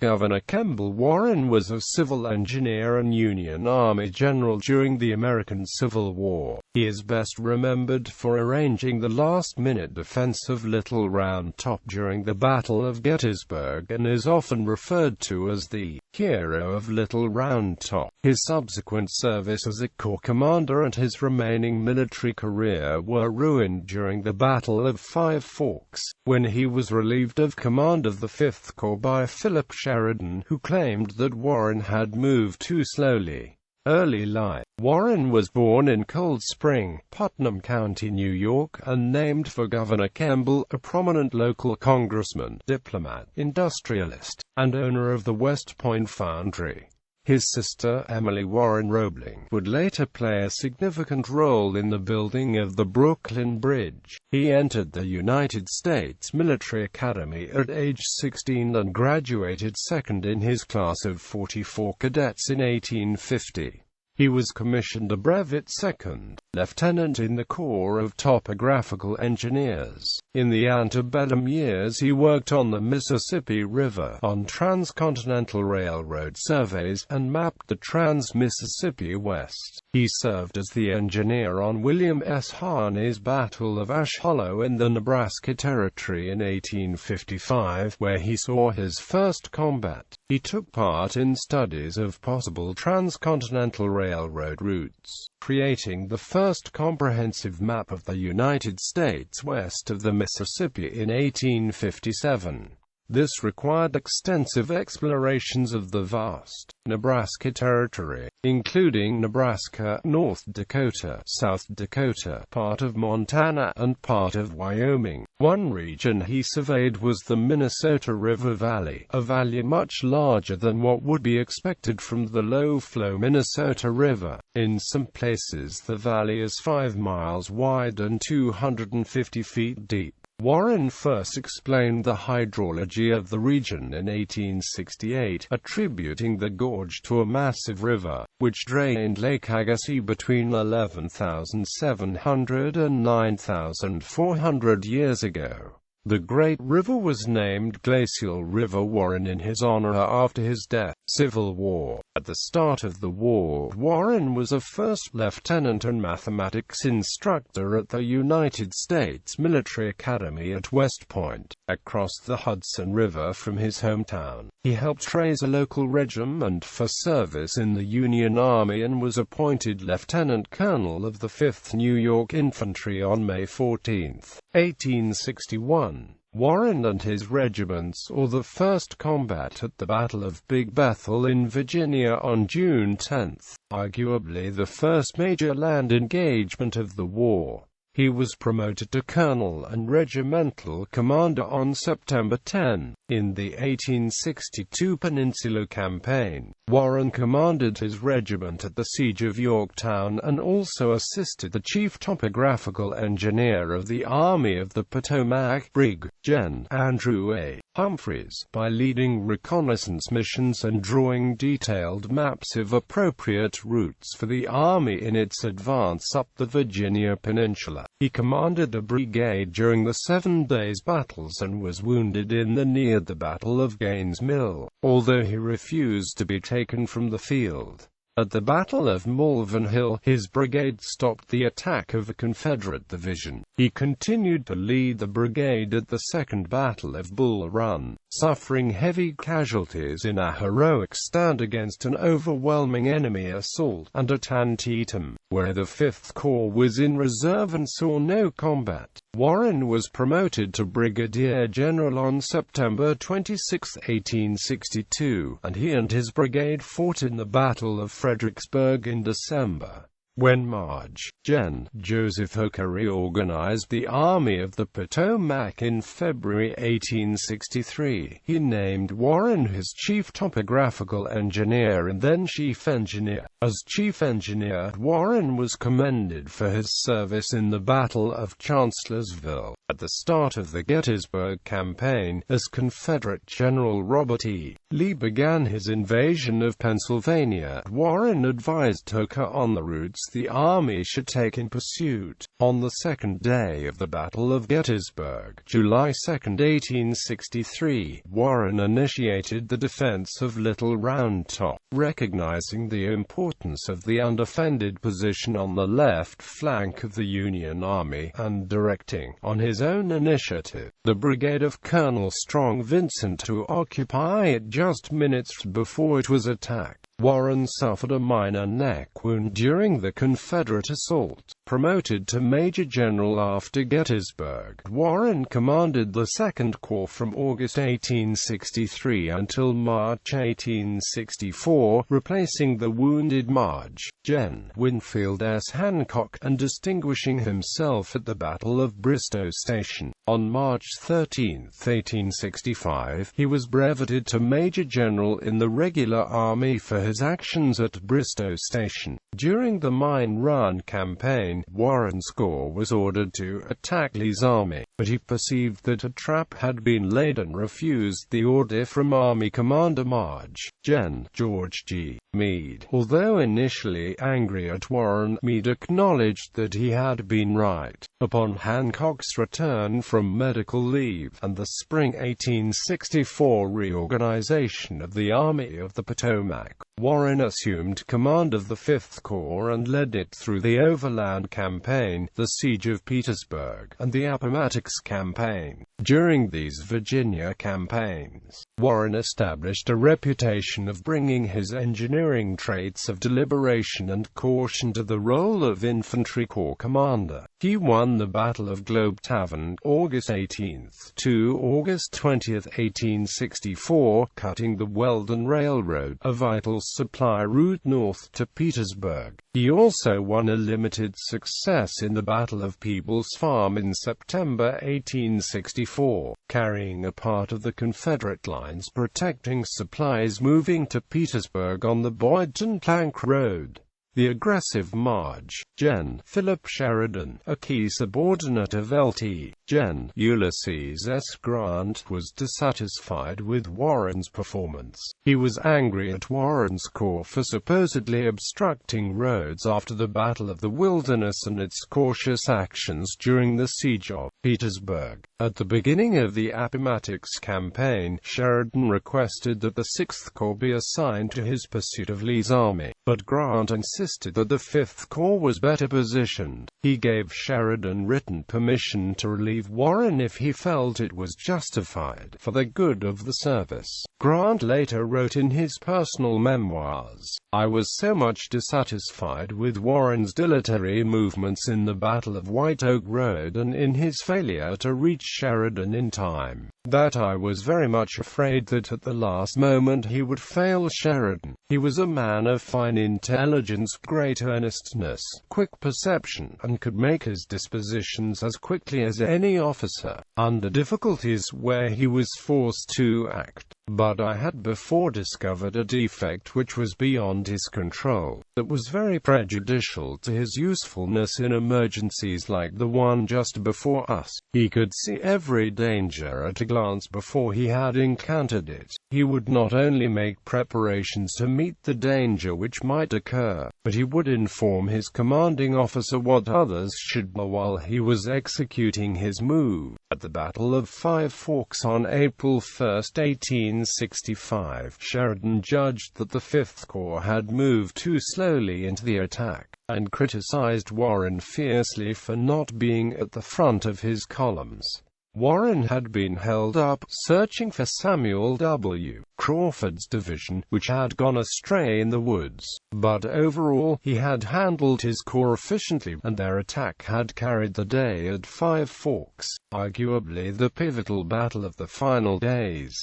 Governor Kemble Warren was a civil engineer and Union Army general during the American Civil War. He is best remembered for arranging the last-minute defense of Little Round Top during the Battle of Gettysburg and is often referred to as the hero of Little Round Top. His subsequent service as a corps commander and his remaining military career were ruined during the Battle of Five Forks, when he was relieved of command of the 5th Corps by Philip Sheridan, who claimed that Warren had moved too slowly. Early life. Warren was born in Cold Spring, Putnam County, New York, and named for Governor Kemble, a prominent local congressman, diplomat, industrialist, and owner of the West Point Foundry. His sister, Emily Warren Roebling, would later play a significant role in the building of the Brooklyn Bridge. He entered the United States Military Academy at age 16 and graduated second in his class of 44 cadets in 1850. He was commissioned a brevet second lieutenant in the Corps of Topographical Engineers. In the antebellum years he worked on the Mississippi River, on transcontinental railroad surveys, and mapped the Trans-Mississippi West. He served as the engineer on William S. Harney's Battle of Ash Hollow in the Nebraska Territory in 1855, where he saw his first combat. He took part in studies of possible transcontinental railroad routes, creating the first comprehensive map of the United States west of the Mississippi in 1857. This required extensive explorations of the vast Nebraska Territory, including Nebraska, North Dakota, South Dakota, part of Montana, and part of Wyoming. One region he surveyed was the Minnesota River Valley, a valley much larger than what would be expected from the low-flow Minnesota River. In some places the valley is 5 miles wide and 250 feet deep. Warren first explained the hydrology of the region in 1868, attributing the gorge to a massive river, which drained Lake Agassiz between 11,700 and 9,400 years ago. The Great River was named Glacial River Warren in his honor after his death. Civil War. At the start of the war, Warren was a first lieutenant and mathematics instructor at the United States Military Academy at West Point, across the Hudson River from his hometown. He helped raise a local regiment for service in the Union Army and was appointed lieutenant colonel of the 5th New York Infantry on May 14, 1861. Warren and his regiment saw the first combat at the Battle of Big Bethel in Virginia on June 10, arguably the first major land engagement of the war. He was promoted to colonel and regimental commander on September 10. In the 1862 Peninsula Campaign, Warren commanded his regiment at the Siege of Yorktown and also assisted the chief topographical engineer of the Army of the Potomac, Brig. Gen. Andrew A. Humphreys, by leading reconnaissance missions and drawing detailed maps of appropriate routes for the Army in its advance up the Virginia Peninsula. He commanded a brigade during the 7 days' battles and was wounded in the near the Battle of Gaines' Mill, although he refused to be taken from the field. At the Battle of Malvern Hill, his brigade stopped the attack of a Confederate division. He continued to lead the brigade at the Second Battle of Bull Run, suffering heavy casualties in a heroic stand against an overwhelming enemy assault, and at Antietam, where the 5th Corps was in reserve and saw no combat. Warren was promoted to brigadier general on September 26, 1862, and he and his brigade fought in the Battle of Fredericksburg in December. When Marge. Gen. Joseph Hooker reorganized the Army of the Potomac in February 1863, he named Warren his chief topographical engineer and then chief engineer. As chief engineer, Warren was commended for his service in the Battle of Chancellorsville, At the start of the Gettysburg Campaign, as Confederate General Robert E. Lee began his invasion of Pennsylvania, Warren advised Hooker on the routes the army should take in pursuit. On the second day of the Battle of Gettysburg, July 2, 1863, Warren initiated the defense of Little Round Top, recognizing the importance of the undefended position on the left flank of the Union Army, and directing, on his own initiative, the brigade of Colonel Strong Vincent to occupy it just minutes before it was attacked. Warren suffered a minor neck wound during the Confederate assault. Promoted to Major General after Gettysburg, Warren commanded the 2nd Corps from August 1863 until March 1864, replacing the wounded March. Gen. Winfield S. Hancock, and distinguishing himself at the Battle of Bristoe Station. On March 13, 1865, he was brevetted to Major General in the regular army for his actions at Bristoe Station. During the Mine Run Campaign, Warren's corps was ordered to attack Lee's army, but he perceived that a trap had been laid and refused the order from Army Commander March. Gen. George G. Meade. Although initially angry at Warren, Meade acknowledged that he had been right. Upon Hancock's return from medical leave, and the spring 1864 reorganization of the Army of the Potomac, Warren assumed command of the 5th Corps and led it through the Overland Campaign, the Siege of Petersburg, and the Appomattox Campaign. During these Virginia campaigns, Warren established a reputation of bringing his engineering traits of deliberation and caution to the role of infantry corps commander. He won the Battle of Globe Tavern, August 18 to August 20, 1864, cutting the Weldon Railroad, a vital supply route north to Petersburg. He also won a limited success in the Battle of Peebles Farm in September 1864, carrying a part of the Confederate lines protecting supplies moving to Petersburg on the Boydton Plank Road. The aggressive March. Gen. Philip Sheridan, a key subordinate of Lt. Gen. Ulysses S. Grant, was dissatisfied with Warren's performance. He was angry at Warren's corps for supposedly obstructing roads after the Battle of the Wilderness and its cautious actions during the Siege of Petersburg. At the beginning of the Appomattox Campaign, Sheridan requested that the 6th Corps be assigned to his pursuit of Lee's army, but Grant insisted that the 5th Corps was better positioned. He gave Sheridan written permission to relieve Warren if he felt it was justified, for the good of the service. Grant later wrote in his personal memoirs, "I was so much dissatisfied with Warren's dilatory movements in the Battle of White Oak Road and in his failure to reach Sheridan in time, that I was very much afraid that at the last moment he would fail Sheridan. He was a man of fine intelligence, great earnestness, quick perception, and could make his dispositions as quickly as any officer, under difficulties where he was forced to act. But I had before discovered a defect which was beyond his control, that was very prejudicial to his usefulness in emergencies like the one just before us. He could see every danger at a glance before he had encountered it. He would not only make preparations to meet the danger which might occur, but he would inform his commanding officer what others should know while he was executing his move." At the Battle of Five Forks on April 1, 1865, Sheridan judged that the 5th Corps had moved too slowly into the attack, and criticized Warren fiercely for not being at the front of his columns. Warren had been held up, searching for Samuel W. Crawford's division, which had gone astray in the woods. But overall, he had handled his corps efficiently, and their attack had carried the day at Five Forks, arguably the pivotal battle of the final days.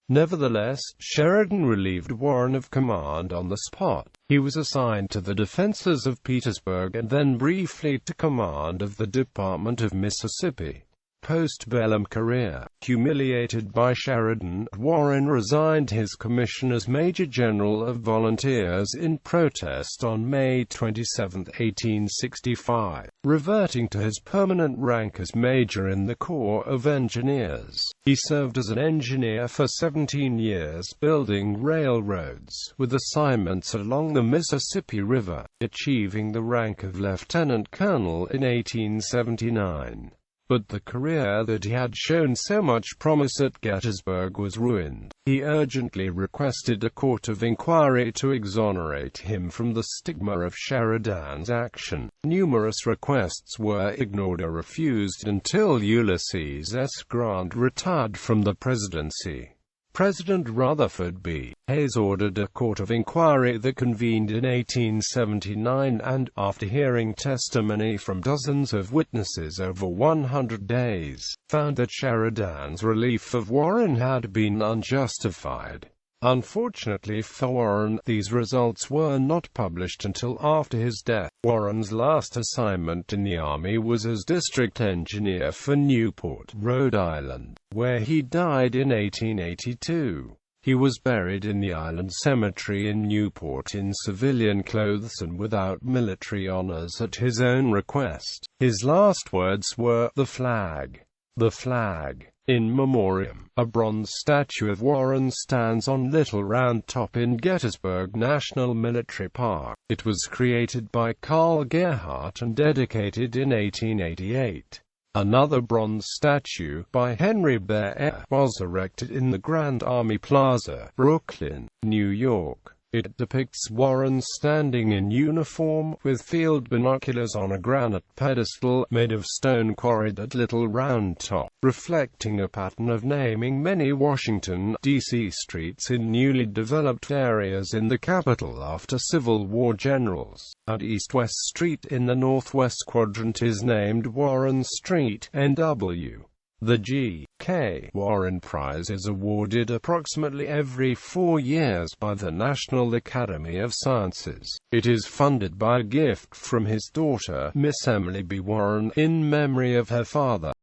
Nevertheless, Sheridan relieved Warren of command on the spot. He was assigned to the defenses of Petersburg and then briefly to command of the Department of Mississippi. post-bellum career. Humiliated by Sheridan, Warren resigned his commission as Major General of Volunteers in protest on May 27, 1865, reverting to his permanent rank as Major in the Corps of Engineers. He served as an engineer for 17 years, building railroads, with assignments along the Mississippi River, achieving the rank of lieutenant colonel in 1879. But the career that he had shown so much promise at Gettysburg was ruined. He urgently requested a court of inquiry to exonerate him from the stigma of Sheridan's action. Numerous requests were ignored or refused until Ulysses S. Grant retired from the presidency. President Rutherford B. Hayes ordered a court of inquiry that convened in 1879 and, after hearing testimony from dozens of witnesses over 100 days, found that Sheridan's relief of Warren had been unjustified. Unfortunately for Warren, these results were not published until after his death. Warren's last assignment in the Army was as district engineer for Newport, Rhode Island, where he died in 1882. He was buried in the Island Cemetery in Newport in civilian clothes and without military honors at his own request. His last words were, "The flag. The flag." In memoriam, a bronze statue of Warren stands on Little Round Top in Gettysburg National Military Park. It was created by Carl Gerhardt and dedicated in 1888. Another bronze statue, by Henry Bear, was erected in the Grand Army Plaza, Brooklyn, New York. It depicts Warren standing in uniform, with field binoculars on a granite pedestal, made of stone quarried at Little Round Top, reflecting a pattern of naming many Washington, D.C. streets in newly developed areas in the capital after Civil War generals. And East-West Street in the northwest quadrant is named Warren Street, NW. The G.K. Warren Prize is awarded approximately every 4 years by the National Academy of Sciences. It is funded by a gift from his daughter, Miss Emily B. Warren, in memory of her father.